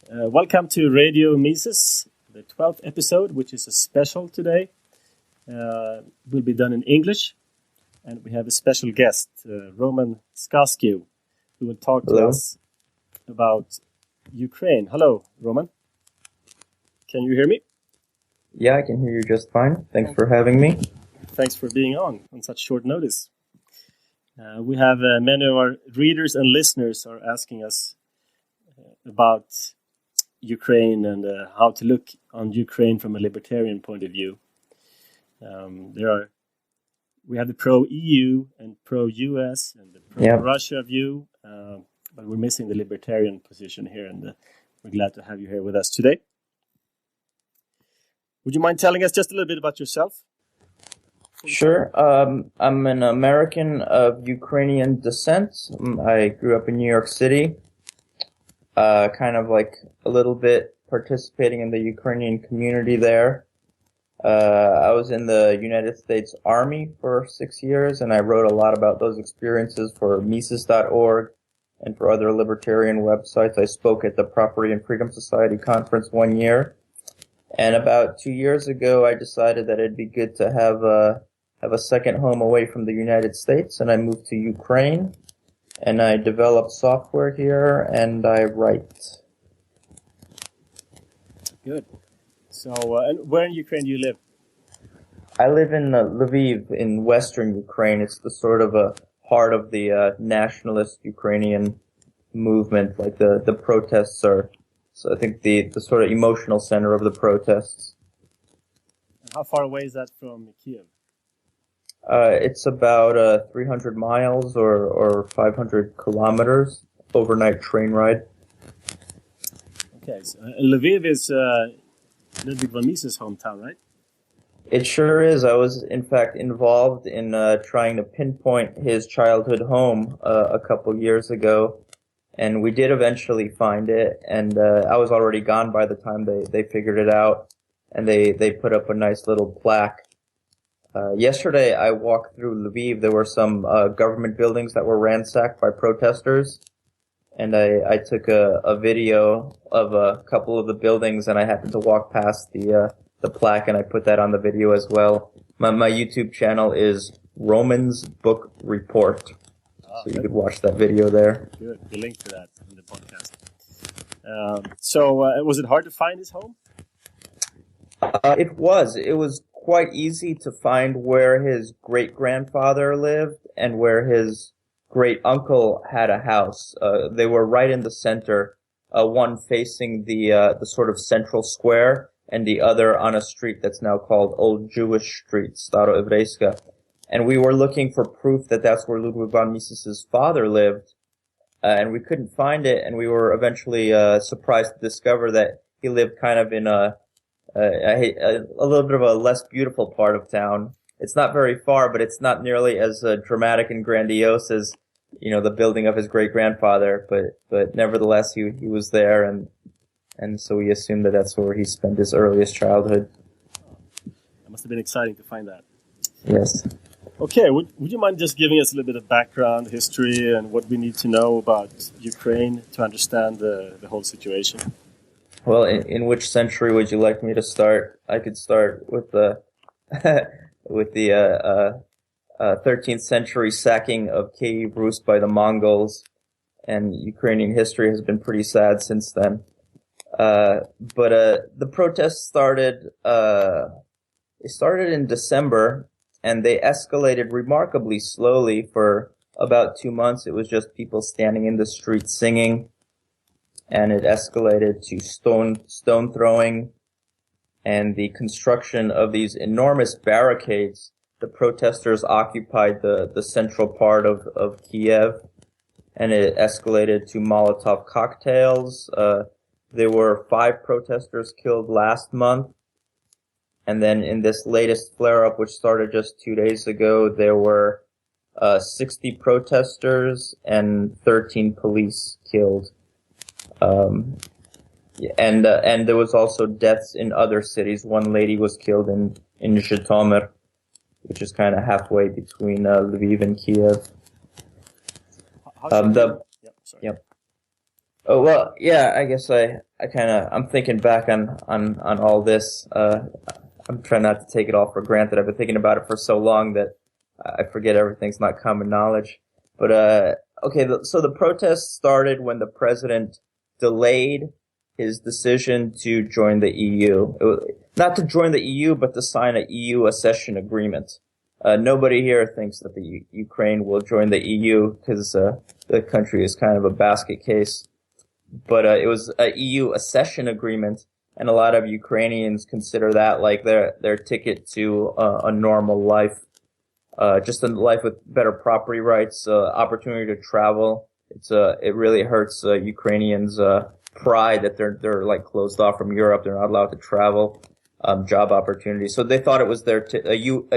Welcome to Radio Mises, the 12th episode, which is a special today. Will be done in English, and we have a special guest, Roman Skaskiw, who will talk to us about Ukraine. Hello, Roman. Can you hear me? Yeah, I can hear you just fine. Thanks for having me. Thanks for being on such short notice. We have many of our readers and listeners are asking us about Ukraine and how to look on Ukraine from a libertarian point of view. We have the pro-EU and pro-US and the pro-Russia view, but we're missing the libertarian position here, and we're glad to have you here with us today. Would you mind telling us just a little bit about yourself? Sure. I'm an American of Ukrainian descent. I grew up in New York City, kind of like a little bit participating in the Ukrainian community there. I was in the United States Army for 6 years, and I wrote a lot about those experiences for Mises.org and for other libertarian websites. I spoke at the Property and Freedom Society conference 1 year. And about 2 years ago, I decided that it'd be good to have a second home away from the United States, and I moved to Ukraine, and I develop software here, and I write. Good. So, and where in Ukraine do you live? I live in Lviv in western Ukraine. It's the sort of a heart of the nationalist Ukrainian movement. Like the protests are, so I think the sort of emotional center of the protests. And how far away is that from Kiev? It's about 300 miles or 500 kilometers, overnight train ride. Okay, so Lviv is Ludwig von Mises' hometown, right? It sure is. I was, in fact, involved in trying to pinpoint his childhood home a couple years ago, and we did eventually find it, and I was already gone by the time they figured it out, and they put up a nice little plaque. Yesterday, I walked through Lviv. There were some government buildings that were ransacked by protesters, and I took a video of a couple of the buildings, and I happened to walk past the plaque, and I put that on the video as well. My YouTube channel is Roman's Book Report, so you could watch that video there. Good. We'll link to that in the podcast. Was it hard to find his home? It was quite easy to find where his great-grandfather lived and where his great-uncle had a house. They were right in the center, one facing the sort of central square, and the other on a street that's now called Old Jewish Street, Staroevreiska. And we were looking for proof that that's where Ludwig von Mises' father lived, and we couldn't find it, and we were eventually surprised to discover that he lived kind of in a little bit of a less beautiful part of town. It's not very far, but it's not nearly as dramatic and grandiose as, the building of his great-grandfather. But nevertheless, he was there, and so we assumed that that's where he spent his earliest childhood. It must have been exciting to find that. Yes. Okay, would you mind just giving us a little bit of background, history, and what we need to know about Ukraine to understand the whole situation? Well, in which century would you like me to start? I could start with the 13th century sacking of Kyiv Rus by the Mongols, and Ukrainian history has been pretty sad since then. But the protests started in December, and they escalated remarkably slowly for about 2 months. It was just people standing in the street singing, and it escalated to stone throwing and the construction of these enormous barricades. The protesters occupied the central part of Kiev, and it escalated to Molotov cocktails. There were 5 protesters killed last month, and then in this latest flare-up, which started just 2 days ago, there were 60 protesters and 13 police killed. And there was also deaths in other cities. One lady was killed in Zhytomyr, which is kind of halfway between Lviv and Kiev. Oh, well, yeah, I guess I'm thinking back on all this. I'm trying not to take it all for granted. I've been thinking about it for so long that I forget everything's not common knowledge. But, okay, so the protests started when the president delayed his decision to join the EU. Not to join the EU, but to sign a EU accession agreement. Nobody here thinks that the Ukraine will join the EU because the country is kind of a basket case. But it was a EU accession agreement, and a lot of Ukrainians consider that like their ticket to a normal life, just a life with better property rights, opportunity to travel. It really hurts Ukrainians' pride that they're like closed off from Europe. They're not allowed to travel. Job opportunities. So they thought it was a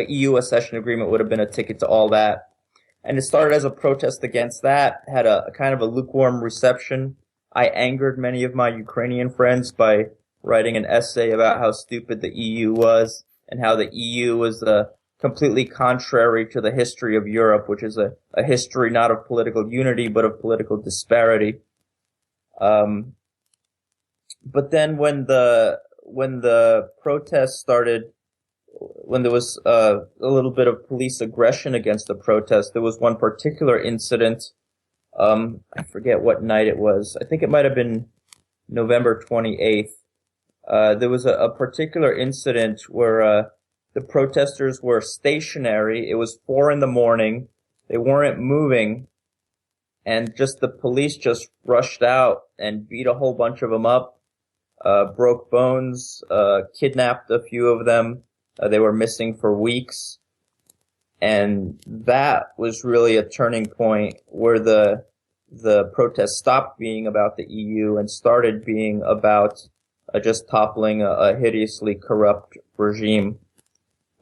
EU accession agreement would have been a ticket to all that. And it started as a protest against that, had a kind of a lukewarm reception. I angered many of my Ukrainian friends by writing an essay about how stupid the EU was and how the EU was completely contrary to the history of Europe, which is a history not of political unity, but of political disparity. But then when the protests started, when there was a little bit of police aggression against the protest, there was one particular incident. I forget what night it was. I think it might have been November 28th. There was a particular incident where the protesters were stationary. It was 4 a.m. They weren't moving, and the police just rushed out and beat a whole bunch of them up. Broke bones, kidnapped a few of them. They were missing for weeks. And that was really a turning point where the protest stopped being about the EU and started being about just toppling a hideously corrupt regime.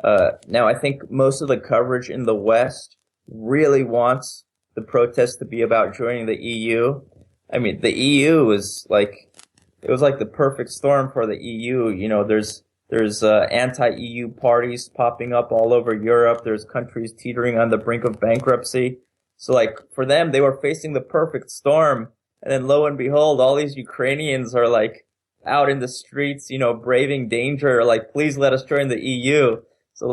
Now I think most of the coverage in the West really wants the protest to be about joining the EU. I mean, the EU is it was like the perfect storm for the EU. You know, there's anti-EU parties popping up all over Europe. There's countries teetering on the brink of bankruptcy. So for them, they were facing the perfect storm. And then lo and behold, all these Ukrainians are out in the streets, braving danger, please let us join the EU. So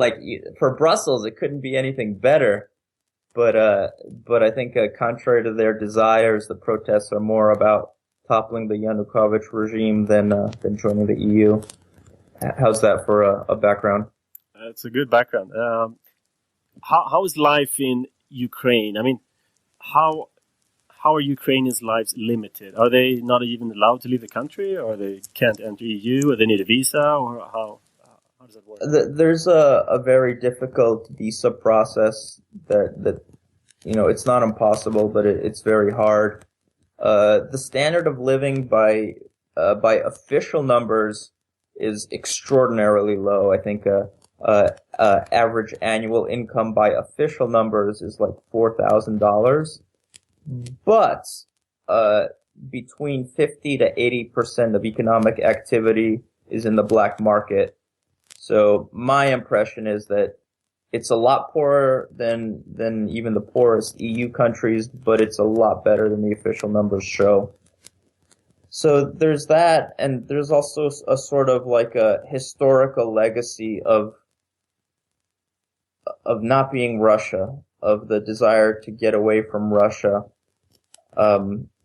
for Brussels, it couldn't be anything better. But I think contrary to their desires, the protests are more about toppling the Yanukovych regime than joining the EU. How's that for a background? It's a good background. How is life in Ukraine? I mean, how are Ukrainians' lives limited? Are they not even allowed to leave the country, or they can't enter EU, or they need a visa, or how does that work? There's a very difficult visa process that it's not impossible, but it's very hard. The standard of living by official numbers is extraordinarily low. I think average annual income by official numbers is $4,000, but between 50 to 80% of economic activity is in the black market. So my impression is that it's a lot poorer than even the poorest EU countries, but it's a lot better than the official numbers show. So there's that, and there's also a sort of a historical legacy of not being Russia, of the desire to get away from Russia,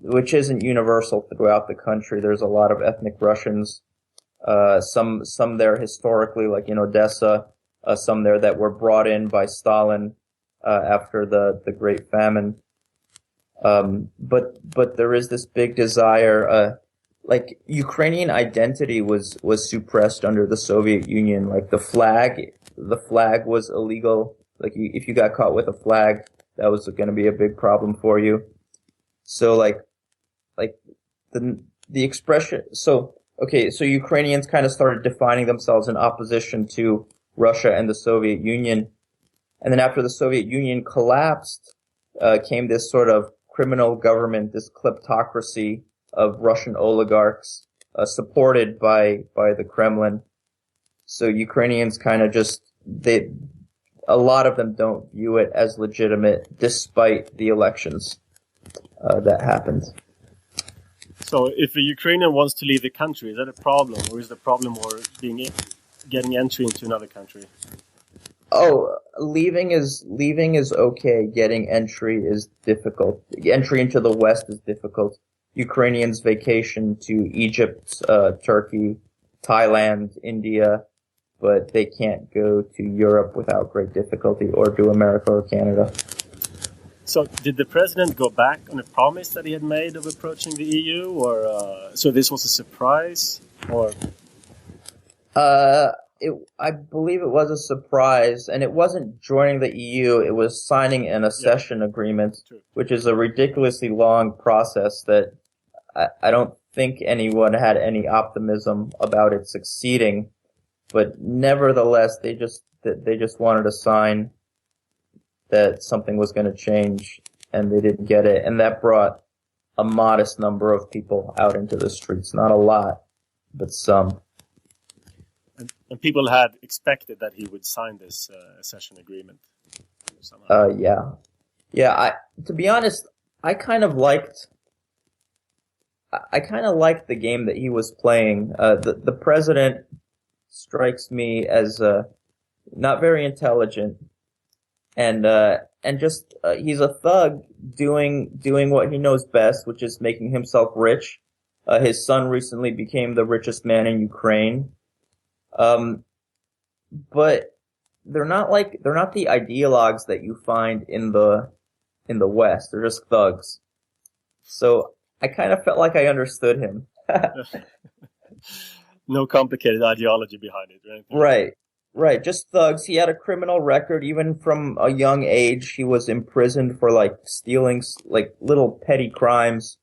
which isn't universal throughout the country. There's a lot of ethnic Russians, some there historically, like in Odessa, some there that were brought in by Stalin after the Great Famine. But there is this big desire, Ukrainian identity was suppressed under the Soviet Union. The flag was illegal. If you got caught with a flag, that was going to be a big problem for you. So the expression, so Ukrainians kind of started defining themselves in opposition to Russia and the Soviet Union. And then after the Soviet Union collapsed, came this sort of criminal government, this kleptocracy of Russian oligarchs, supported by the Kremlin. So Ukrainians kind of a lot of them don't view it as legitimate despite the elections that happened. So if a Ukrainian wants to leave the country, is that a problem, or is the problem more getting entry into another country? Oh, leaving is okay. Getting entry is difficult. Entry into the West is difficult. Ukrainians vacation to Egypt, Turkey, Thailand, India, but they can't go to Europe without great difficulty, or to America or Canada. So did the president go back on a promise that he had made of approaching the EU, or so this was a surprise, or? I believe it was a surprise, and it wasn't joining the EU, it was signing an accession agreement, which is a ridiculously long process that I don't think anyone had any optimism about it succeeding, but nevertheless, they just wanted a sign that something was going to change, and they didn't get it, and that brought a modest number of people out into the streets. Not a lot, but some. And people had expected that he would sign this accession agreement somehow. Yeah. To be honest, I kind of liked the game that he was playing. The president strikes me as not very intelligent, and just he's a thug doing what he knows best, which is making himself rich. His son recently became the richest man in Ukraine. But they're not the ideologues that you find in the West. They're just thugs. So I kind of felt like I understood him. No complicated ideology behind it, right? Right. Just thugs. He had a criminal record. Even from a young age, he was imprisoned for stealing little petty crimes.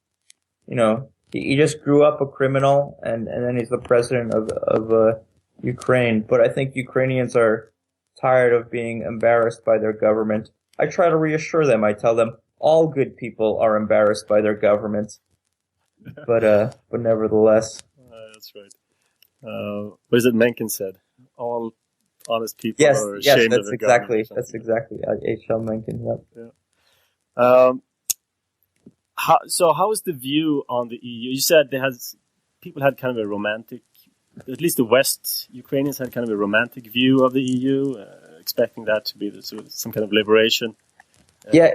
He just grew up a criminal, and then he's the president of Ukraine. But I think Ukrainians are tired of being embarrassed by their government. I try to reassure them. I tell them all good people are embarrassed by their government. But nevertheless. That's right. What is it Mencken said? All honest people are ashamed of their government. That's exactly. H.L. Mencken, yep. Yeah. How is the view on the EU? You said people had kind of a romantic, at least the West Ukrainians had kind of a romantic view of the EU, expecting that to be some kind of liberation. Yeah,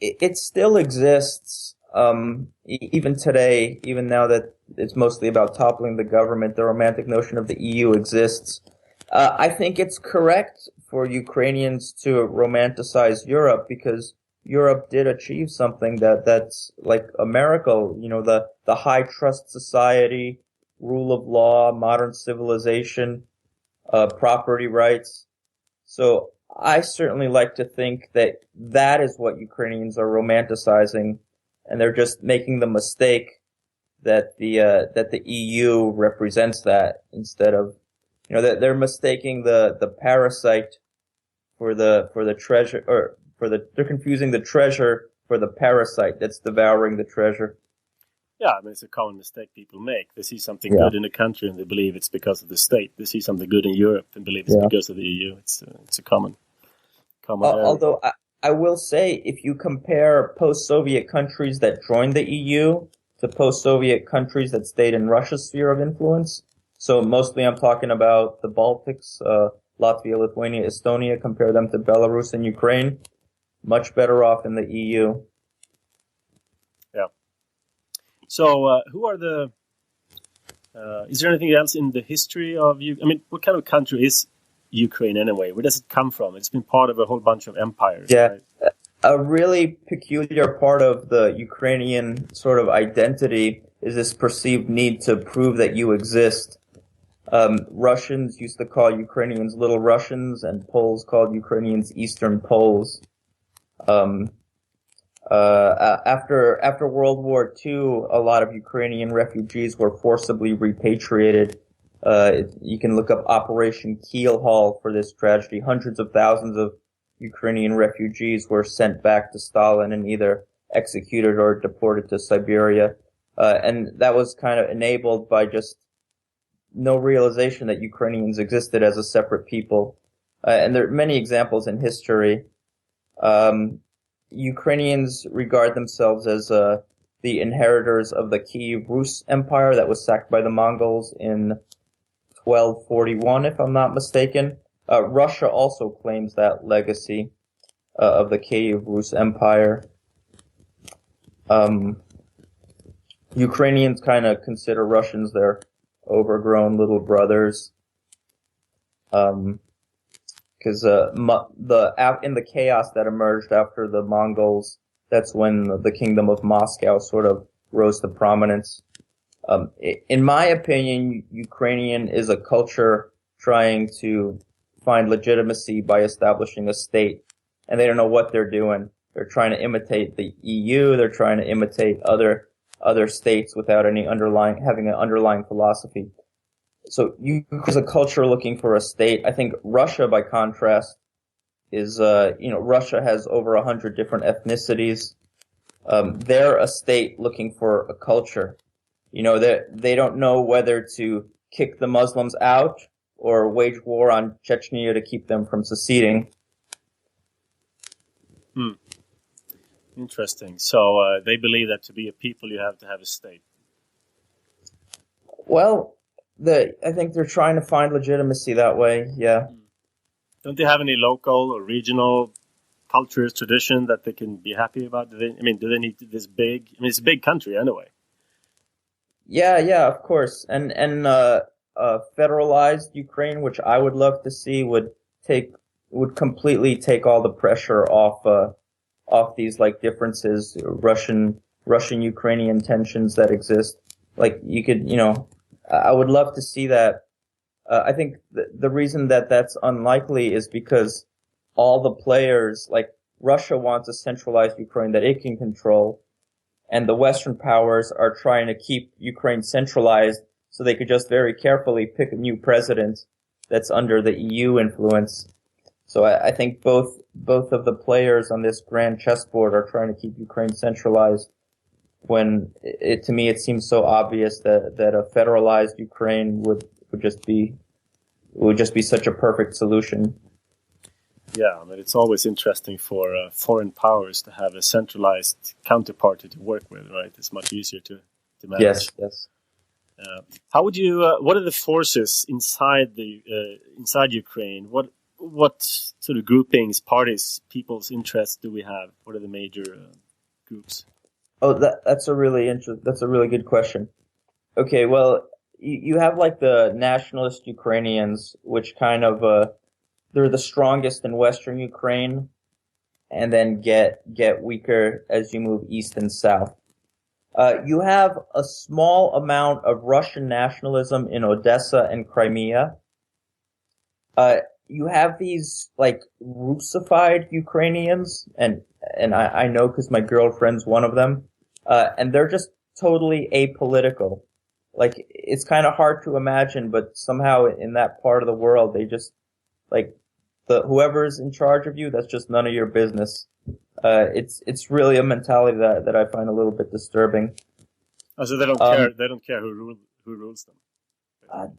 it still exists. Even today, even now that it's mostly about toppling the government, the romantic notion of the EU exists. I think it's correct for Ukrainians to romanticize Europe, because Europe did achieve something that's like a miracle. The high trust society, rule of law, modern civilization, property rights. So I certainly like to think that is what Ukrainians are romanticizing, and they're just making the mistake that the EU represents that, instead of, that they're mistaking the parasite for the treasure, or they're confusing the treasure for the parasite that's devouring the treasure. Yeah, I mean, it's a common mistake people make. They see something good in a country and they believe it's because of the state. They see something good in Europe and believe it's because of the EU. It's a common although I will say, if you compare post-Soviet countries that joined the EU to post-Soviet countries that stayed in Russia's sphere of influence, so mostly I'm talking about the Baltics, Latvia, Lithuania, Estonia, compare them to Belarus and Ukraine, much better off in the EU. Yeah. So, who are is there anything else in the history of you? I mean, what kind of country is Ukraine anyway? Where does it come from? It's been part of a whole bunch of empires. Yeah. Right? A really peculiar part of the Ukrainian sort of identity is this perceived need to prove that you exist. Russians used to call Ukrainians Little Russians, and Poles called Ukrainians Eastern Poles. After World War II, a lot of Ukrainian refugees were forcibly repatriated. You can look up Operation Keel Haul for this tragedy. Hundreds of thousands of Ukrainian refugees were sent back to Stalin and either executed or deported to Siberia. And that was kind of enabled by just no realization that Ukrainians existed as a separate people. And there are many examples in history. Ukrainians regard themselves as the inheritors of the Kiev Rus Empire that was sacked by the Mongols in 1241, if I'm not mistaken. Russia also claims that legacy of the Kiev Rus Empire. Ukrainians kind of consider Russians their overgrown little brothers. Because in the chaos that emerged after the Mongols, that's when the kingdom of Moscow sort of rose to prominence. In my opinion, Ukrainian is a culture trying to find legitimacy by establishing a state, and they don't know what they're doing. They're trying to imitate the EU. They're trying to imitate other states without having an underlying philosophy. So there's a culture looking for a state. I think Russia, by contrast, is Russia has over 100 different ethnicities. They're a state looking for a culture. They don't know whether to kick the Muslims out or wage war on Chechnya to keep them from seceding. Interesting. So they believe that to be a people, you have to have a state. Well, I think they're trying to find legitimacy that way. Yeah. Don't they have any local or regional cultures, tradition that they can be happy about? Do they need this big? It's a big country anyway. Yeah, of course. And federalized Ukraine, which I would love to see, would completely take all the pressure off these like differences, Russian-Ukrainian tensions that exist. Like you could, I would love to see that. I think the reason that that's unlikely is because all the players, like Russia wants a centralized Ukraine that it can control, and the Western powers are trying to keep Ukraine centralized so they could just very carefully pick a new president that's under the EU influence. So I think both of the players on this grand chessboard are trying to keep Ukraine centralized, when to me it seems so obvious that a federalized Ukraine would just be such a perfect solution. Yeah, it's always interesting for foreign powers to have a centralized counterparty to work with, right? It's much easier to manage. Yes. How would you? What are the forces inside Ukraine? What sort of groupings, parties, people's interests do we have? What are the major groups? Oh, that's a really good question. Okay, well, you have like the nationalist Ukrainians, which kind of they're the strongest in Western Ukraine, and then get weaker as you move east and south. You have a small amount of Russian nationalism in Odessa and Crimea. You have these like Russified Ukrainians, and I know because my girlfriend's one of them, and they're just totally apolitical. Like, it's kind of hard to imagine, but somehow in that part of the world, they just, like, whoever's in charge of you, that's just none of your business. It's really a mentality that I find a little bit disturbing. Oh, so they don't care. They don't care who rules them.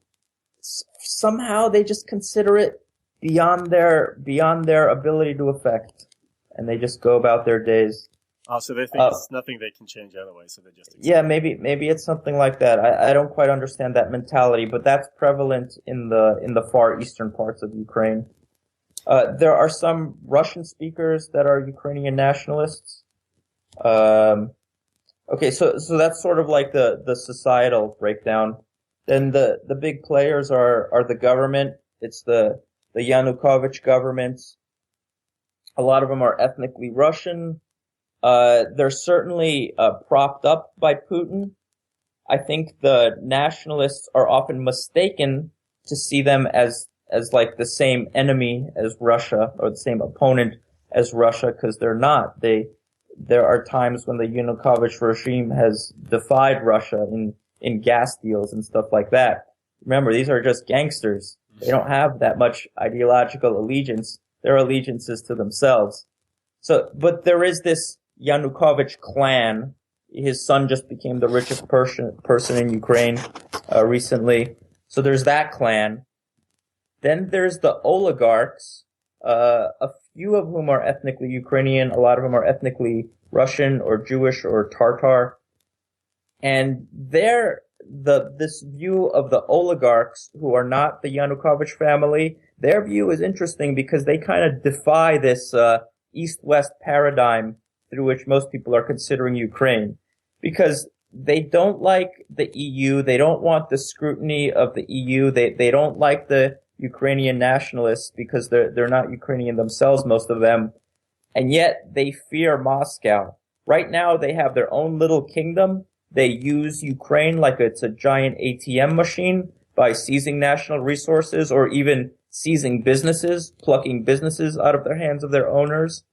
Somehow they just consider it beyond their ability to affect, and they just go about their days. Oh, so they think it's nothing they can change anyway, so they just accept. Yeah, maybe it's something like that. I don't quite understand that mentality, but that's prevalent in the far eastern parts of Ukraine. There are some Russian speakers that are Ukrainian nationalists. Okay, so that's sort of like the societal breakdown. Then the big players are the government. It's the Yanukovych government. A lot of them are ethnically Russian. They're certainly propped up by Putin. I think the nationalists are often mistaken to see them as like the same enemy as Russia or the same opponent as Russia, because they're not. There are times when the Yanukovych regime has defied Russia in gas deals and stuff like that. Remember, these are just gangsters. They don't have that much ideological allegiance. Their allegiance is to themselves. So, but there is this Yanukovych clan. His son just became the richest person in Ukraine recently. So there's that clan. Then there's the oligarchs, a few of whom are ethnically Ukrainian. A lot of them are ethnically Russian or Jewish or Tartar. And this view of the oligarchs who are not the Yanukovych family, their view is interesting because they kind of defy this East-West paradigm through which most people are considering Ukraine. Because they don't like the EU, they don't want the scrutiny of the EU, they don't like the Ukrainian nationalists because they're not Ukrainian themselves, most of them, and yet they fear Moscow. Right now they have their own little kingdom. They use Ukraine like it's a giant ATM machine by seizing national resources or even seizing businesses, plucking businesses out of their hands of their owners.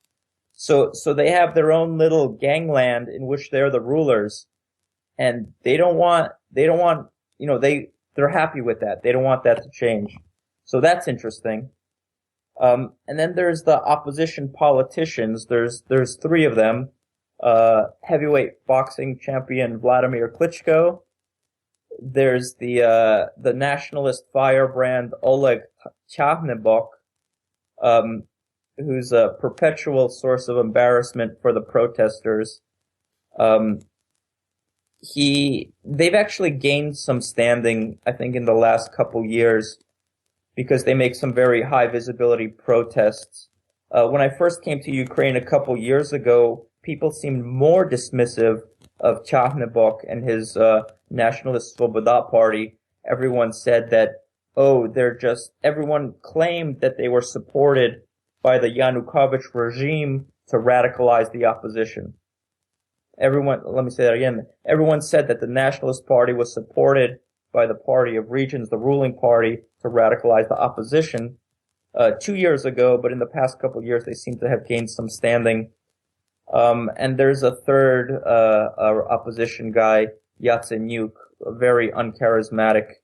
So they have their own little gangland in which they're the rulers, and they're happy with that. They don't want that to change. So that's interesting. And then there's the opposition politicians. There's three of them. Heavyweight boxing champion Vladimir Klitschko. There's the nationalist firebrand Oleg Tyahnybok, who's a perpetual source of embarrassment for the protesters. They've actually gained some standing, I think, in the last couple years because they make some very high visibility protests. When I first came to Ukraine a couple years ago, people seemed more dismissive of Tyahnybok and his nationalist Svoboda party. Everyone said that, everyone claimed that they were supported by the Yanukovych regime to radicalize the opposition. Let me say that again. Everyone said that the Nationalist Party was supported by the Party of Regions, the ruling party, to radicalize the opposition 2 years ago, but in the past couple of years they seem to have gained some standing. And there's a third opposition guy, Yatsenyuk, a very uncharismatic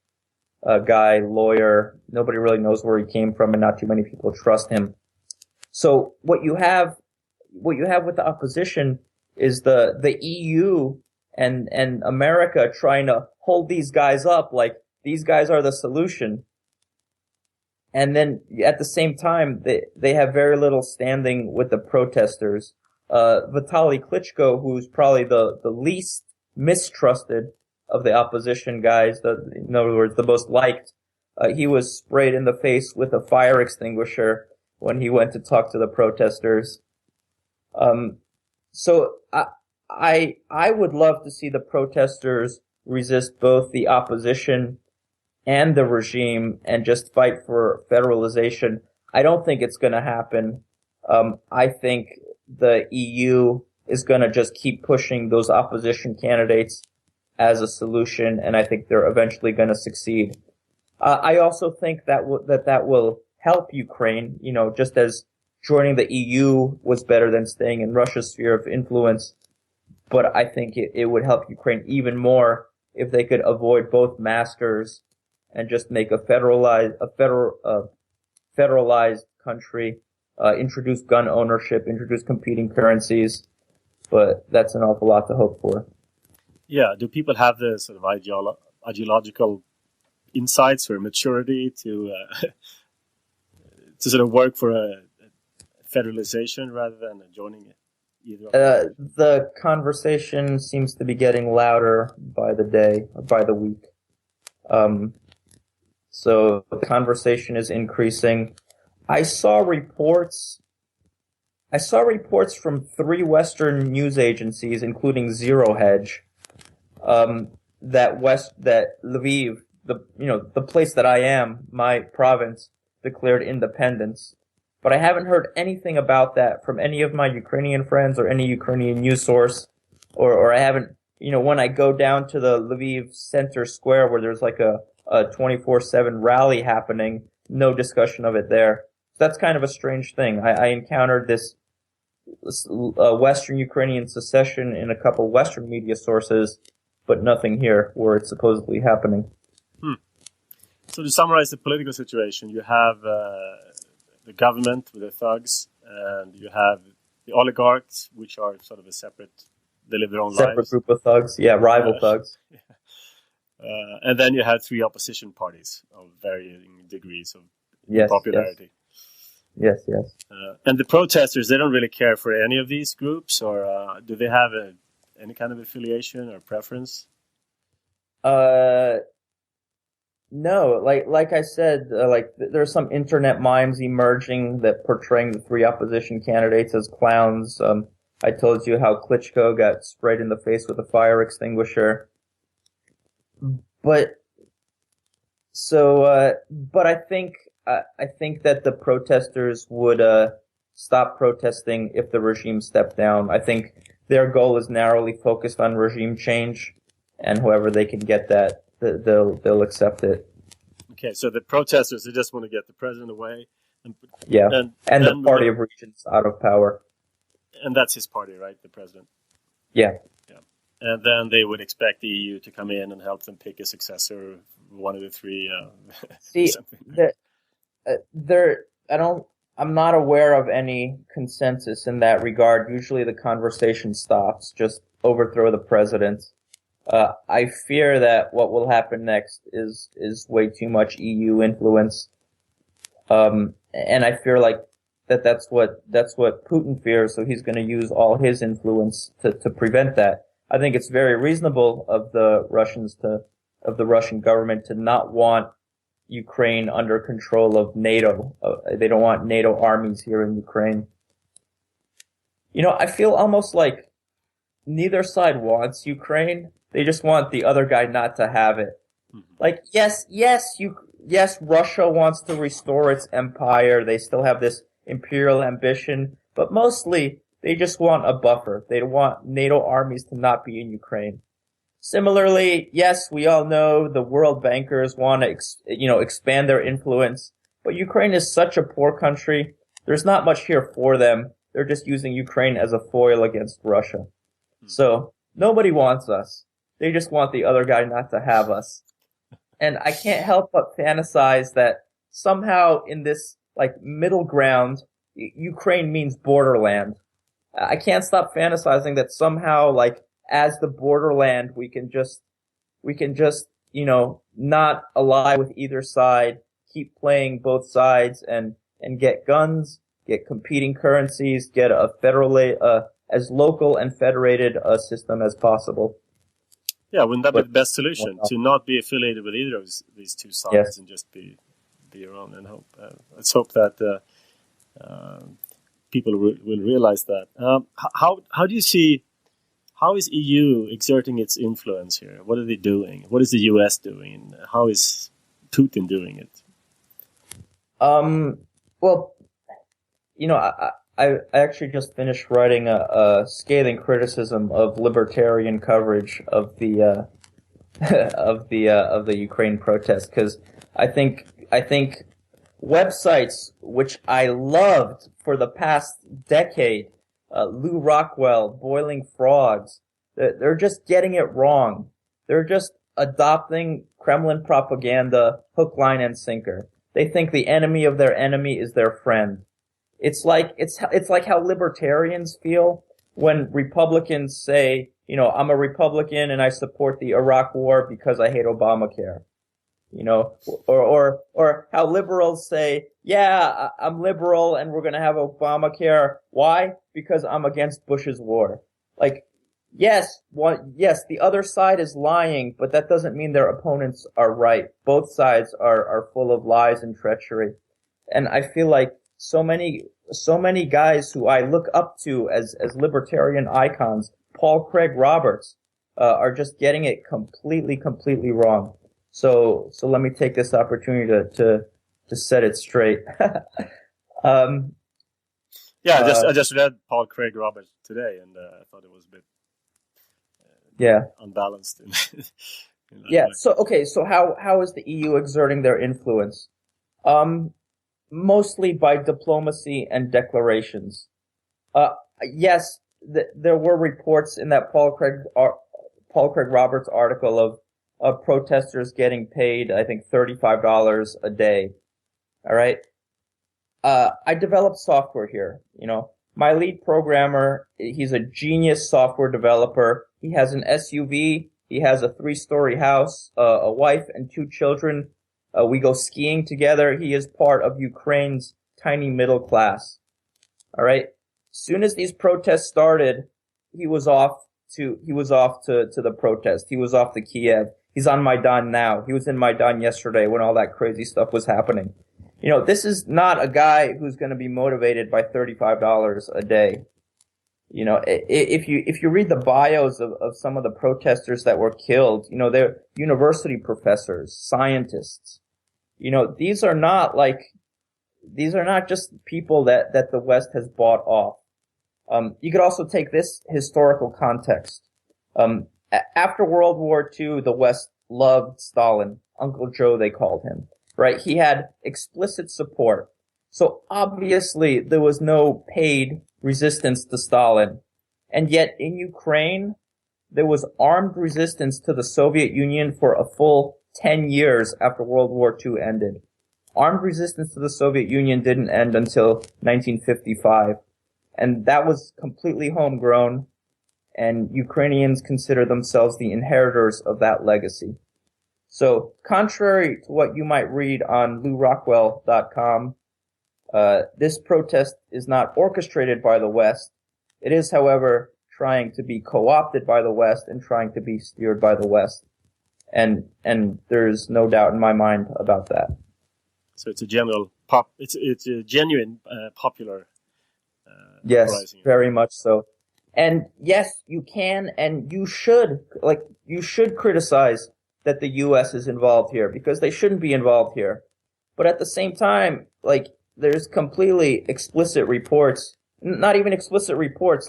guy, lawyer. Nobody really knows where he came from, and not too many people trust him. So what you have with the opposition is the EU and America trying to hold these guys up like these guys are the solution. And then at the same time, they have very little standing with the protesters. Vitaly Klitschko, who's probably the least mistrusted of the opposition guys, in other words, the most liked, he was sprayed in the face with a fire extinguisher when he went to talk to the protesters. So I would love to see the protesters resist both the opposition and the regime and just fight for federalization. I don't think it's going to happen. I think the EU is going to just keep pushing those opposition candidates as a solution, and I think they're eventually going to succeed. I also think that will help Ukraine, just as joining the EU was better than staying in Russia's sphere of influence. But I think it would help Ukraine even more if they could avoid both masters and just make a federalized country, introduce gun ownership, introduce competing currencies. But that's an awful lot to hope for. Yeah. Do people have the sort of ideological insights or maturity to sort of work for a federalization rather than joining it? The conversation seems to be getting louder by the day, or by the week. So the conversation is increasing. I saw reports from 3 Western news agencies, including Zero Hedge, that Lviv, the place that I am, my province, declared independence. But I haven't heard anything about that from any of my Ukrainian friends or any Ukrainian news source, or I haven't, when I go down to the Lviv center square where there's like a 24/7 rally happening, no discussion of it there. So that's kind of a strange thing. I encountered this Western Ukrainian secession in a couple Western media sources, but nothing here where it's supposedly happening. So to summarize the political situation, you have the government with the thugs, and you have the oligarchs, which are sort of they live their own lives. Separate group of thugs, rival thugs. And then you have 3 opposition parties of varying degrees of popularity. Yes. And the protesters, they don't really care for any of these groups, or do they have any kind of affiliation or preference? No, like I said, there's some internet memes emerging that portraying the three opposition candidates as clowns. I told you how Klitschko got sprayed in the face with a fire extinguisher. But I think that the protesters would stop protesting if the regime stepped down. I think their goal is narrowly focused on regime change, and whoever they can get that, they'll accept it. Okay, so the protesters, they just want to get the president away. And the party of regions out of power. And that's his party, right? The president. Yeah. And then they would expect the EU to come in and help them pick a successor, one of the three. See, I'm not aware of any consensus in that regard. Usually the conversation stops, just overthrow the president. I fear that what will happen next is way too much EU influence. And I fear like that's what Putin fears, so he's going to use all his influence to prevent that. I think it's very reasonable of the Russian government to not want Ukraine under control of NATO. They don't want NATO armies here in Ukraine. I feel almost like neither side wants Ukraine. They just want the other guy not to have it. Mm-hmm. Like, yes, Russia wants to restore its empire. They still have this imperial ambition, but mostly they just want a buffer. They want NATO armies to not be in Ukraine. Similarly, yes, we all know the world bankers want to, expand their influence, but Ukraine is such a poor country. There's not much here for them. They're just using Ukraine as a foil against Russia. So nobody wants us. They just want the other guy not to have us. And I can't help but fantasize that somehow in this middle ground, Ukraine means borderland. I can't stop fantasizing that somehow as the borderland, we can just, not ally with either side, keep playing both sides and get guns, get competing currencies, get a as local and federated a system as possible. Yeah, wouldn't that be the best solution? To not be affiliated with either of these two sides, yes, and just be your own and hope. Let's hope that people will realize that. How do you see, how is EU exerting its influence here? What are they doing? What is the US doing? How is Putin doing it? Well, I actually just finished writing a scathing criticism of libertarian coverage of the of the Ukraine protest, because I think websites which I loved for the past decade, Lou Rockwell, Boiling Frogs, they're just getting it wrong. They're just adopting Kremlin propaganda, hook, line, and sinker. They think the enemy of their enemy is their friend. It's like how libertarians feel when Republicans say, I'm a Republican and I support the Iraq War because I hate Obamacare. Or how liberals say, yeah, I'm liberal and we're going to have Obamacare. Why? Because I'm against Bush's war. Yes, the other side is lying, but that doesn't mean their opponents are right. Both sides are full of lies and treachery. And I feel like so many guys who I look up to as libertarian icons, Paul Craig Roberts, are just getting it completely wrong. So let me take this opportunity to set it straight. I just read Paul Craig Roberts today, and I thought it was a bit unbalanced. Yeah. Way. So how is the EU exerting their influence? Mostly by diplomacy and declarations. Yes, there were reports in that Paul Craig Roberts article of protesters getting paid, I think, $35 a day. All right. I developed software here. My lead programmer, he's a genius software developer. He has an SUV. He has a 3-story house, a wife and 2 children. We go skiing together. He is part of Ukraine's tiny middle class. All right. Soon as these protests started, he was off to the protest. He was off to Kiev. He's on Maidan now. He was in Maidan yesterday when all that crazy stuff was happening. This is not a guy who's going to be motivated by $35 a day. If you read the bios of some of the protesters that were killed, they're university professors, scientists. These are not just people that the West has bought off. You could also take this historical context. After World War II, the West loved Stalin. Uncle Joe, they called him, right? He had explicit support. So obviously there was no paid resistance to Stalin. And yet in Ukraine, there was armed resistance to the Soviet Union for a full 10 years after World War II ended. Armed resistance to the Soviet Union didn't end until 1955. And that was completely homegrown. And Ukrainians consider themselves the inheritors of that legacy. So, contrary to what you might read on LouRockwell.com, this protest is not orchestrated by the West. It is, however, trying to be co-opted by the West and trying to be steered by the West. And there's no doubt in my mind about that. So it's a genuine popular. Yes, uprising. Very much so. And yes, you can and you should criticize that the U.S. is involved here because they shouldn't be involved here. But at the same time, there's completely explicit reports, not even explicit reports,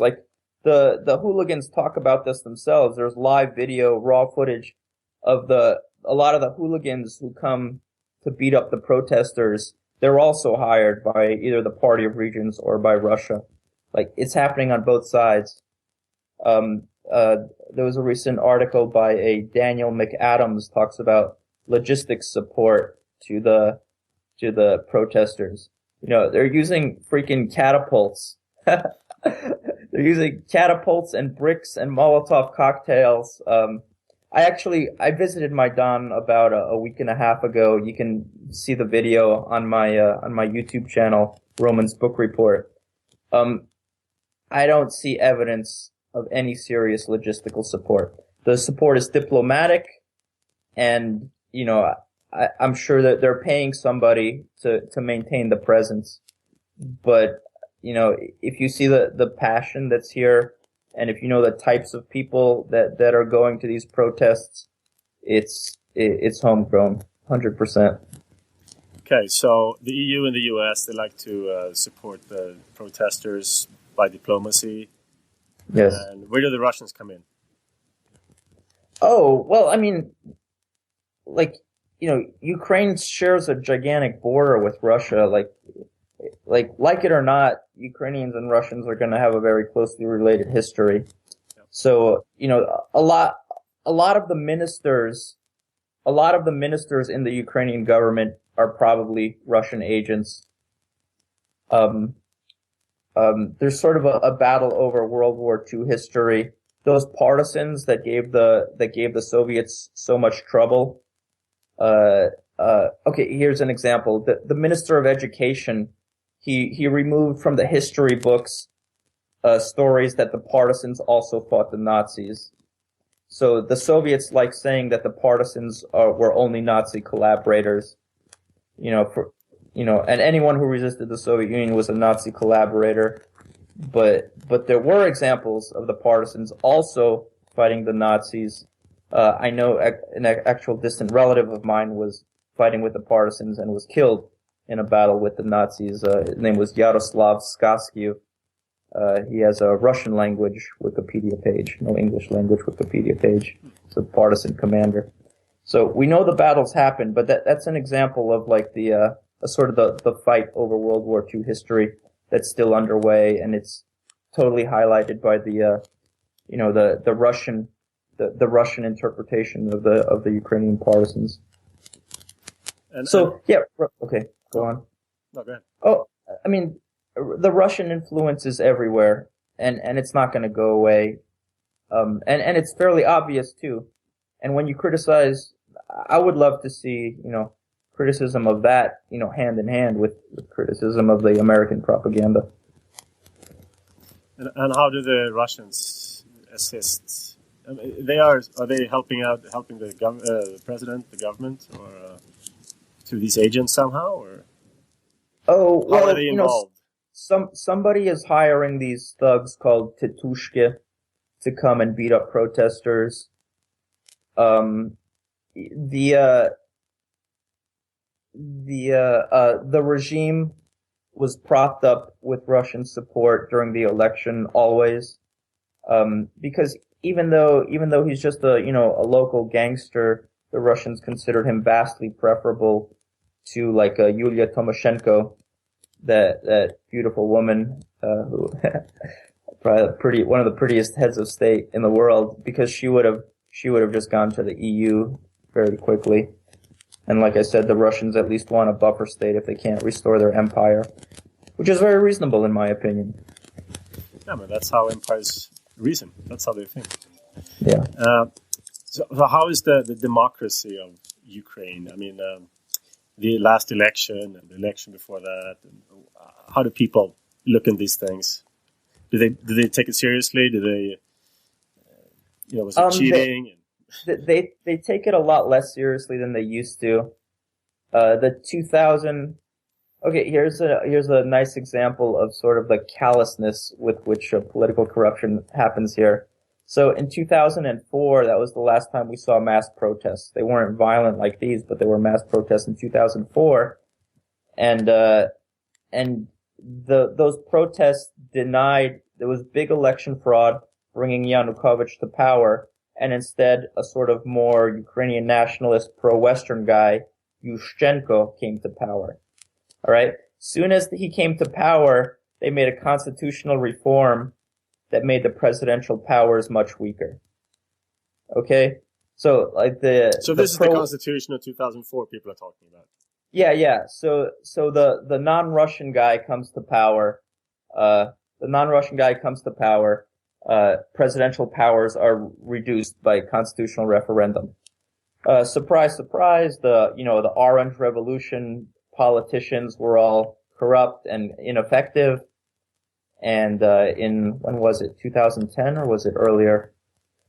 the hooligans talk about this themselves. There's live video, raw footage of a lot of the hooligans who come to beat up the protesters. They're also hired by either the Party of Regions or by Russia. It's happening on both sides. There was a recent article by a Daniel McAdams talks about logistics support to the protesters. They're using freaking catapults. They're using catapults and bricks and Molotov cocktails. I visited Maidan about a week and a half ago. You can see the video on my YouTube channel, Roman's Book Report. I don't see evidence of any serious logistical support. The support is diplomatic, and I'm sure that they're paying somebody to maintain the presence. But if you see the passion that's here, and if you know the types of people that are going to these protests, it's homegrown, 100%. Okay, so the EU and the US, they like to support the protesters by diplomacy. Yes. And where do the Russians come in? Oh, well, Ukraine shares a gigantic border with Russia. Like it or not, Ukrainians and Russians are going to have a very closely related history. Yep. So, a lot of the ministers in the Ukrainian government are probably Russian agents. There's sort of a battle over World War II history. Those partisans that gave the Soviets so much trouble. Okay, here's an example. The Minister of Education, he removed from the history books stories that the partisans also fought the Nazis. So the Soviets like saying that the partisans were only Nazi collaborators. And anyone who resisted the Soviet Union was a Nazi collaborator. But there were examples of the partisans also fighting the Nazis. I know an actual distant relative of mine was fighting with the partisans and was killed in a battle with the Nazis. His name was Roman Skaskiw. He has a Russian language Wikipedia page, no English language Wikipedia page. He's a partisan commander. So we know the battles happened, but that's an example of the fight over World War II history that's still underway, and it's totally highlighted by the Russian interpretation of the Ukrainian partisans. Okay, go on. No, go ahead. Oh, the Russian influence is everywhere, and it's not going to go away. And it's fairly obvious too. And when you criticize, I would love to see, criticism of that, hand in hand with criticism of the American propaganda. And how do the Russians assist Are they helping the president, the government, or through these agents somehow? Or Oh, how are well, they involved? somebody is hiring these thugs called Titushke to come and beat up protesters. The regime was propped up with Russian support during the election always, because even though he's just a local gangster, the Russians considered him vastly preferable to like Yulia Tymoshenko, that beautiful woman who probably one of the prettiest heads of state in the world, because she would have just gone to the EU very quickly. And like I said, the Russians at least want a buffer state if they can't restore their empire, which is very reasonable in my opinion. Yeah, but that's how empires reason. That's how they think. Yeah. So how is the democracy of Ukraine? I mean, the last election and the election before that. How do people look at these things? Do they take it seriously? Do they, was it cheating? They take it a lot less seriously than they used to. The 2000. Okay, here's a nice example of sort of the callousness with which political corruption happens here. So in 2004, that was the last time we saw mass protests. They weren't violent like these, but there were mass protests in 2004, and those protests denied there was big election fraud, bringing Yanukovych to power, and instead a sort of more Ukrainian nationalist pro-Western guy, Yushchenko, came to power. All right. Soon as he came to power, they made a constitutional reform that made the presidential powers much weaker. Okay. So like this is the Constitution of 2004 people are talking about. Yeah. So the non-Russian guy comes to power. Presidential powers are reduced by constitutional referendum. Surprise, surprise. The Orange Revolution politicians were all corrupt and ineffective. And when was it, 2010, or was it earlier?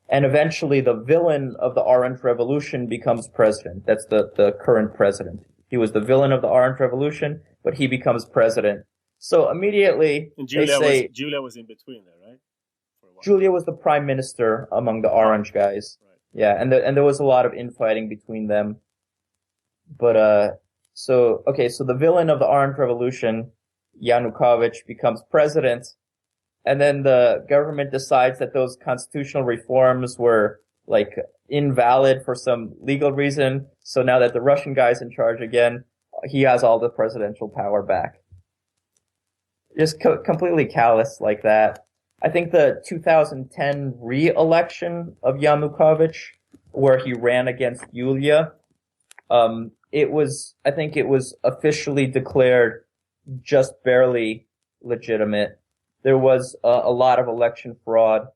And eventually the villain of the Orange Revolution becomes president. That's the current president. He was the villain of the Orange Revolution, but he becomes president. So immediately Julia was in between there, right? For a while. Julia was the prime minister among the Orange guys. Right. Yeah, and there was a lot of infighting between them. But so the villain of the Orange Revolution, Yanukovych, becomes president, and then the government decides that those constitutional reforms were like invalid for some legal reason. So now that the Russian guy's in charge again, he has all the presidential power back. Just completely callous like that. I think the 2010 re-election of Yanukovych, where he ran against Yulia, it was officially declared just barely legitimate. There was a lot of election fraud.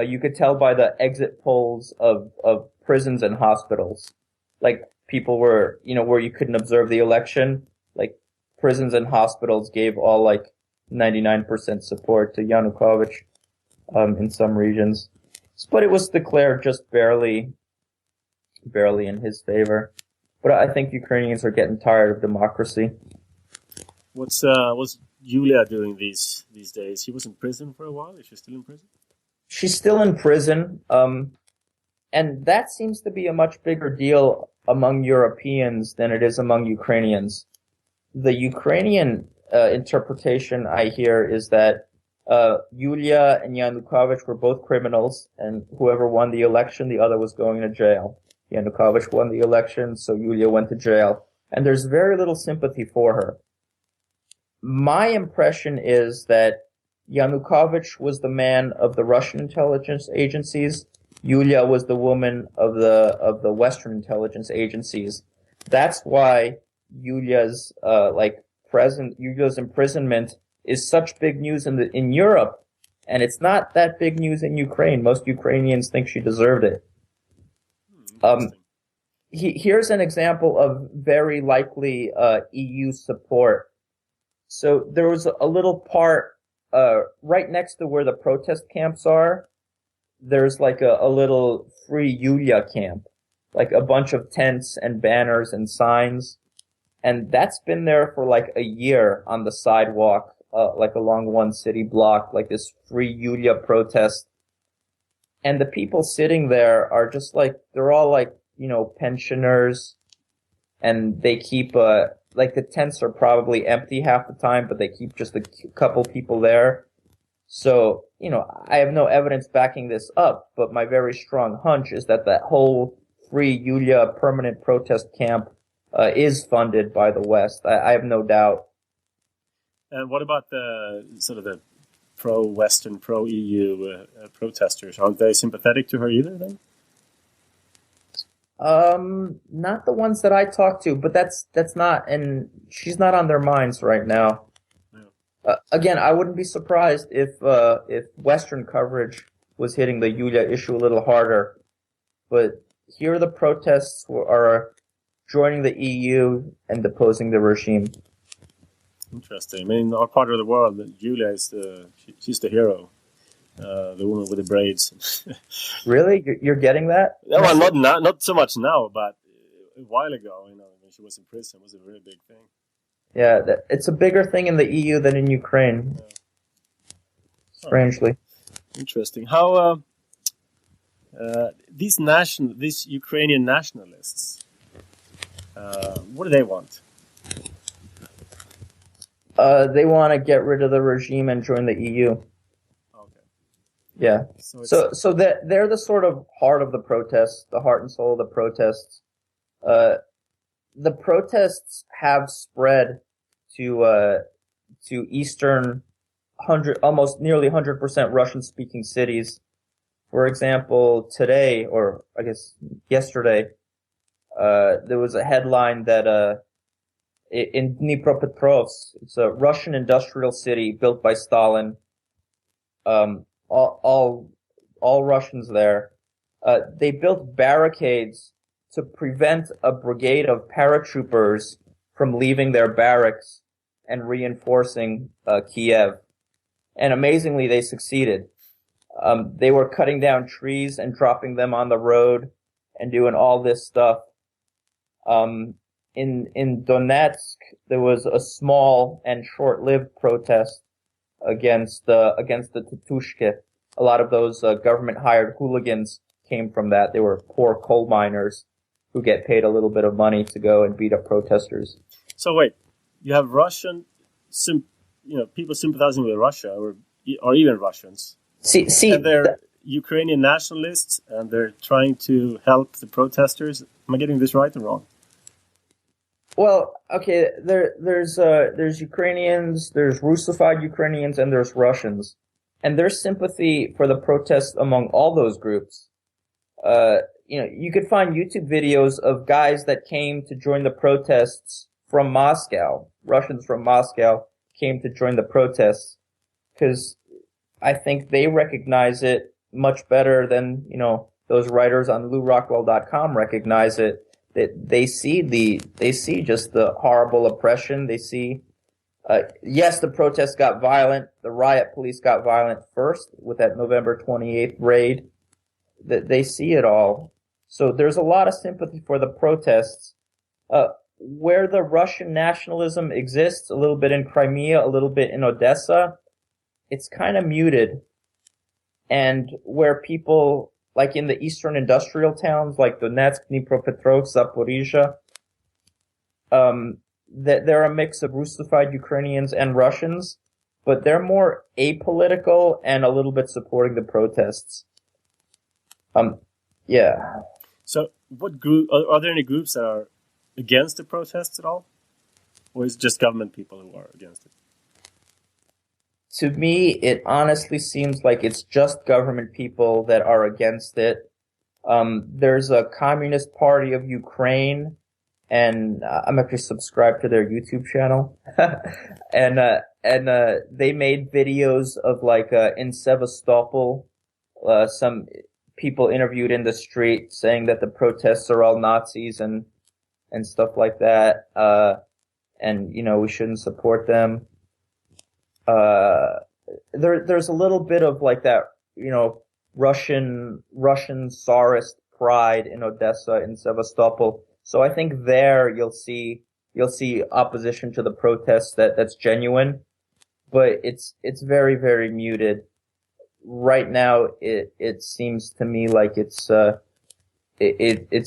You could tell by the exit polls of prisons and hospitals. Like, people were, where you couldn't observe the election, like, prisons and hospitals gave all, like, 99% support to Yanukovych, in some regions. But it was declared just barely in his favor. But I think Ukrainians are getting tired of democracy. What's Yulia doing these days? She was in prison for a while. Is she still in prison? She's still in prison. And that seems to be a much bigger deal among Europeans than it is among Ukrainians. The Ukrainian interpretation I hear is that Yulia and Yanukovych were both criminals, and whoever won the election, the other was going to jail. Yanukovych won the election, so Yulia went to jail. And there's very little sympathy for her. My impression is that Yanukovych was the man of the Russian intelligence agencies. Yulia was the woman of the Western intelligence agencies. That's why Yulia's imprisonment is such big news in Europe, and it's not that big news in Ukraine. Most Ukrainians think she deserved it. Here's an example of very likely EU support. So there was a little part right next to where the protest camps are. there's like a little free Yulia camp, like a bunch of tents and banners and signs. And that's been there for like a year on the sidewalk, like along one city block, like this free Yulia protest. And the people sitting there are just like, they're all like, pensioners, and they keep, like the tents are probably empty half the time, but they keep just a couple people there. So, I have no evidence backing this up, but my very strong hunch is that whole free Yulia permanent protest camp is funded by the West. I have no doubt. And what about the sort of the pro-Western, pro-EU protesters? Aren't they sympathetic to her either then? Not the ones that I talked to, but that's not, and she's not on their minds right now. Yeah. Again, I wouldn't be surprised if Western coverage was hitting the Yulia issue a little harder. But here the protests are joining the EU and deposing the regime. Interesting. I mean, in our part of the world, Julia is she's the hero, the woman with the braids. Really, you're getting that? No, well, not so much now, but a while ago, when she was in prison, it was a very big thing. Yeah, it's a bigger thing in the EU than in Ukraine. Yeah. Strangely. Interesting. How these Ukrainian nationalists, what do they want? They want to get rid of the regime and join the EU. Okay. Yeah. So they're the sort of heart of the protests, the heart and soul of the protests. The protests have spread to eastern almost nearly 100% Russian-speaking cities. For example, today, or I guess yesterday, there was a headline that in Dnipropetrovsk, it's a Russian industrial city built by Stalin. All Russians there. They built barricades to prevent a brigade of paratroopers from leaving their barracks and reinforcing Kiev. And amazingly, they succeeded. They were cutting down trees and dropping them on the road and doing all this stuff. In Donetsk, there was a small and short-lived protest against the Tatushke. A lot of those government-hired hooligans came from that. They were poor coal miners who get paid a little bit of money to go and beat up protesters. So wait, you have Russian, people sympathizing with Russia, or even Russians. See, and they're Ukrainian nationalists, and they're trying to help the protesters. Am I getting this right or wrong? Well, okay, there's Ukrainians, there's Russified Ukrainians, and there's Russians. And there's sympathy for the protests among all those groups. You could find YouTube videos of guys that came to join the protests from Moscow. Russians from Moscow came to join the protests because I think they recognize it much better than, those writers on LouRockwell.com recognize it. They see just the horrible oppression. They see, yes, the protests got violent. The riot police got violent first with that November 28th raid. They see it all. So there's a lot of sympathy for the protests. Where the Russian nationalism exists, a little bit in Crimea, a little bit in Odessa, it's kind of muted. And where people, like in the eastern industrial towns like Donetsk, Dnipropetrovsk, Zaporizhia, they're a mix of Russified Ukrainians and Russians, but they're more apolitical and a little bit supporting the protests. Yeah. So what group, are there any groups that are against the protests at all? Or is it just government people who are against it? To me, it honestly seems like it's just government people that are against it. There's a Communist Party of Ukraine, and I'm actually subscribed to their YouTube channel. and they made videos of in Sevastopol, some people interviewed in the street saying that the protests are all Nazis and stuff like that. And we shouldn't support them. There's a little bit of that, Russian Tsarist pride in Odessa and Sevastopol. So I think there you'll see opposition to the protests that's genuine, but it's very, very muted. Right now, it seems to me like it's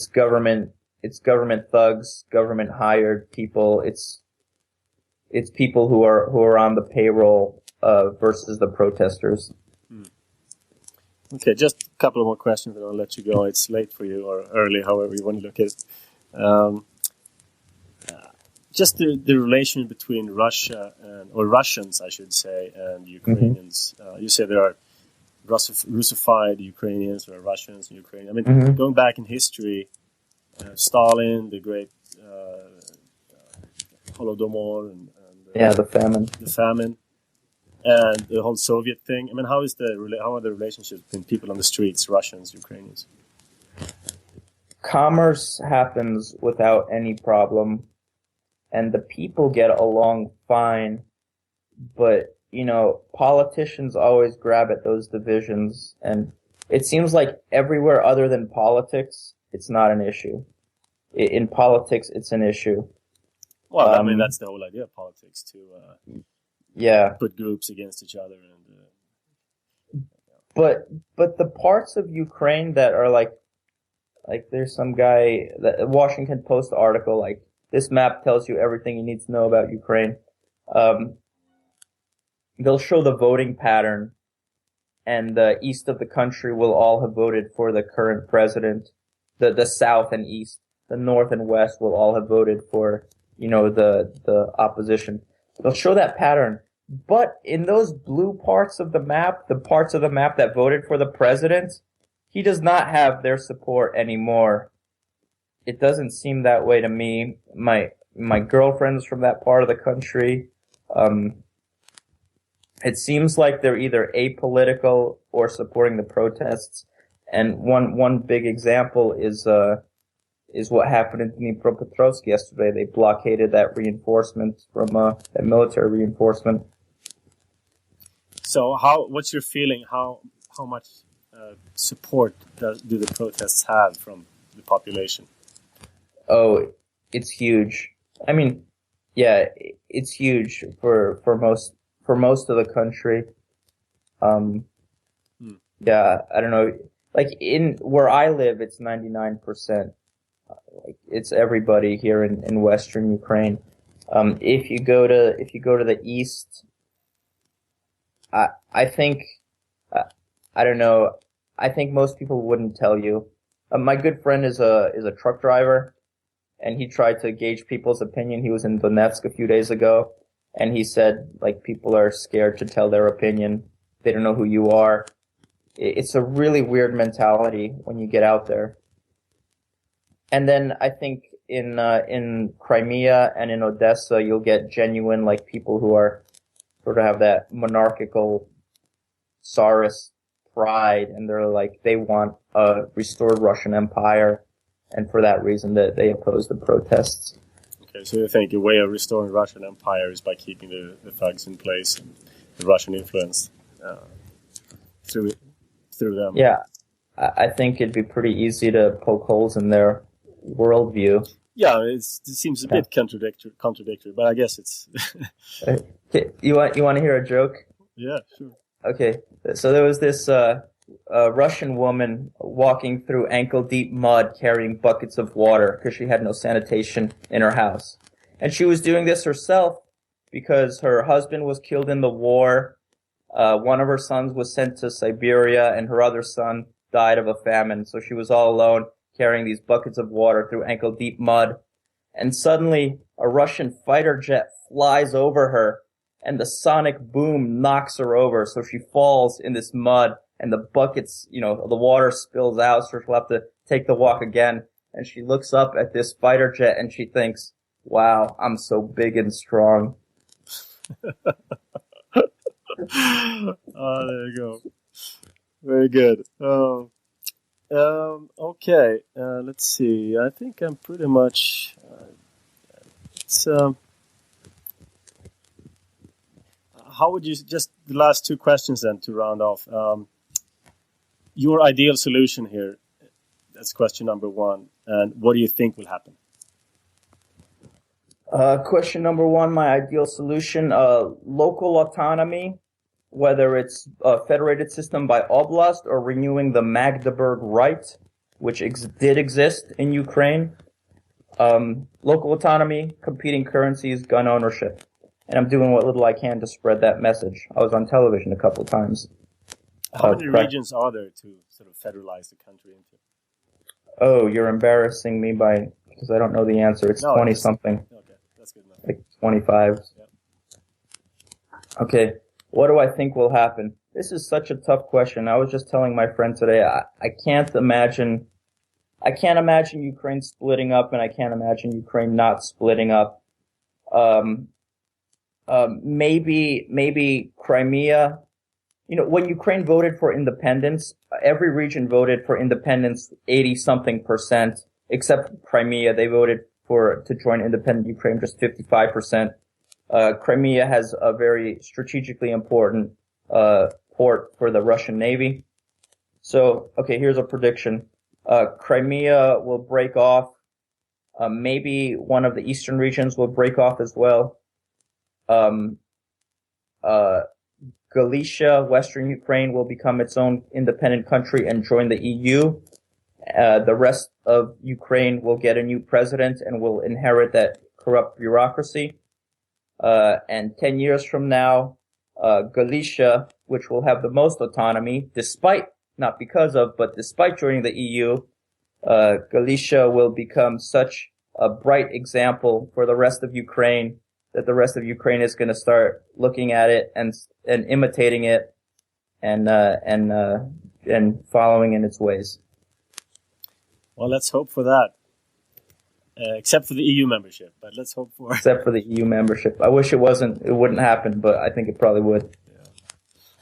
government thugs, government hired people. It's people who are on the payroll versus the protesters. Okay, just a couple of more questions and I'll let you go. It's late for you or early, however you want to look at it. Just the relation between Russia or Russians, I should say, and Ukrainians. You say there are Russified Ukrainians or Russians and Ukrainians. I mean, going back in history, Stalin, the great Holodomor, and the famine. And the whole Soviet thing. I mean, how are the relationships between people on the streets, Russians, Ukrainians? Commerce happens without any problem, and the people get along fine. But, politicians always grab at those divisions, and it seems like everywhere other than politics, it's not an issue. In politics, it's an issue. Well, I mean, that's the whole idea of politics, to put groups against each other. But the parts of Ukraine that are like there's some guy, that Washington Post article, like, this map tells you everything you need to know about Ukraine. They'll show the voting pattern, and the east of the country will all have voted for the current president. The south and east, the north and west will all have voted for, the opposition. They'll show that pattern. But in those blue parts of the map, the parts of the map that voted for the president, he does not have their support anymore. It doesn't seem that way to me. My girlfriend's from that part of the country. It seems like they're either apolitical or supporting the protests. And one big example is what happened in Dnipropetrovsk yesterday. They blockaded that reinforcement from that military reinforcement. So, what's your feeling? How much support do the protests have from the population? Oh, it's huge. I mean, yeah, it's huge for most of the country. Yeah, I don't know. Like, in where I live, it's 99%. Like, it's everybody here in Western Ukraine. If you go to the east, I think, I don't know. I think most people wouldn't tell you. My good friend is a truck driver, and he tried to gauge people's opinion. He was in Donetsk a few days ago, and he said, like, people are scared to tell their opinion. They don't know who you are. It's a really weird mentality when you get out there. And then I think in Crimea and in Odessa, you'll get genuine, like, people who are sort of have that monarchical Tsarist pride, and they're like, they want a restored Russian Empire, and for that reason that they oppose the protests. Okay, so you think a way of restoring Russian Empire is by keeping the thugs in place and the Russian influence through them? Yeah, I think it'd be pretty easy to poke holes in their worldview. Yeah, it seems a bit contradictory, but I guess it's... You want to hear a joke? Yeah, sure. Okay, so there was this Russian woman walking through ankle-deep mud carrying buckets of water because she had no sanitation in her house. And she was doing this herself because her husband was killed in the war, one of her sons was sent to Siberia, and her other son died of a famine. So she was all alone carrying these buckets of water through ankle-deep mud. And suddenly, a Russian fighter jet flies over her, and the sonic boom knocks her over, so she falls in this mud, and the buckets, the water spills out, so she'll have to take the walk again. And she looks up at this fighter jet, and she thinks, wow, I'm so big and strong. Oh, there you go. Very good. Okay, let's see. I think I'm pretty much... how would you... Just the last two questions then to round off. your ideal solution here. That's question number one. And what do you think will happen? Question number one, my ideal solution, local autonomy, whether it's a federated system by oblast or renewing the Magdeburg right, which did exist in Ukraine. Local autonomy, competing currencies, gun ownership. And I'm doing what little I can to spread that message. I was on television a couple of times. How many regions are there to sort of federalize the country into? Oh, you're embarrassing me because I don't know the answer. It's 20-something. Okay, that's good enough. Like 25. Yeah. Okay, what do I think will happen? This is such a tough question. I was just telling my friend today, I can't imagine Ukraine splitting up, and I can't imagine Ukraine not splitting up. Maybe Crimea. You know, when Ukraine voted for independence, every region voted for independence 80-something%, except Crimea. They voted to join independent Ukraine just 55%. Crimea has a very strategically important port for the Russian Navy. So, okay, here's a prediction. Crimea will break off. Maybe one of the eastern regions will break off as well. Galicia, Western Ukraine, will become its own independent country and join the EU. The rest of Ukraine will get a new president and will inherit that corrupt bureaucracy. And 10 years from now, Galicia, which will have the most autonomy, despite joining the EU, Galicia will become such a bright example for the rest of Ukraine that the rest of Ukraine is going to start looking at it and imitating it and following in its ways. Well, let's hope for that. Except for the EU membership, but let's hope for. Except for the EU membership, I wish it wouldn't happen, but I think it probably would. Yeah.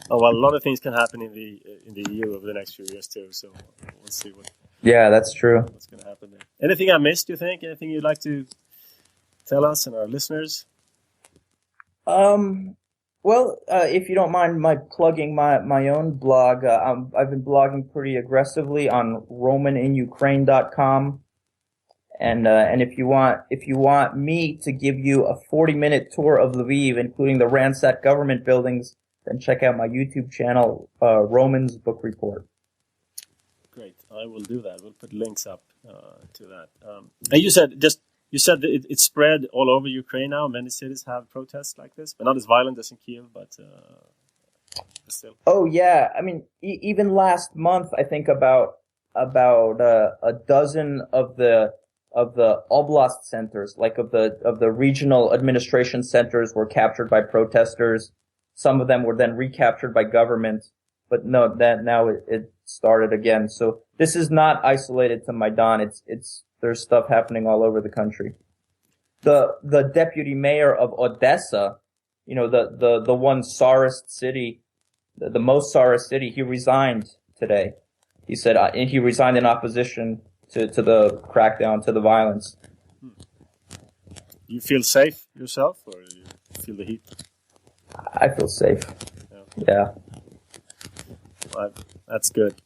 Oh well, a lot of things can happen in the EU over the next few years too. So we'll see what. Yeah, that's true. What's going to happen there? Anything I missed? Do you think? Anything you'd like to tell us and our listeners? Well, if you don't mind my plugging my own blog, I've been blogging pretty aggressively on romaninUkraine.com. And if you want me to give you a 40-minute tour of Lviv, including the ransacked government buildings, then check out my YouTube channel, Roman's Book Report. Great. I will do that. We'll put links up to that. And you said that it spread all over Ukraine now. Many cities have protests like this, but not as violent as in Kiev, but still. Oh yeah, I mean, even last month, I think about a dozen of the oblast centers, like of the regional administration centers, were captured by protesters. Some of them were then recaptured by government, but now it started again. So this is not isolated to Maidan. There's stuff happening all over the country. The deputy mayor of Odessa, you know, the one Tsarist city, the most Tsarist city, he resigned today. He said he resigned in opposition to the crackdown, to the violence. You feel safe yourself, or do you feel the heat? I feel safe. Yeah. Well, that's good.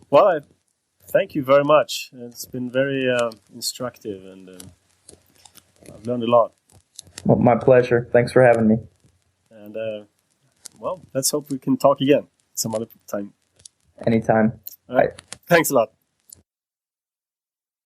Well, thank you very much. It's been very instructive, and I've learned a lot. Well, my pleasure. Thanks for having me. And, well, let's hope we can talk again some other time. Anytime. All right. Thanks a lot.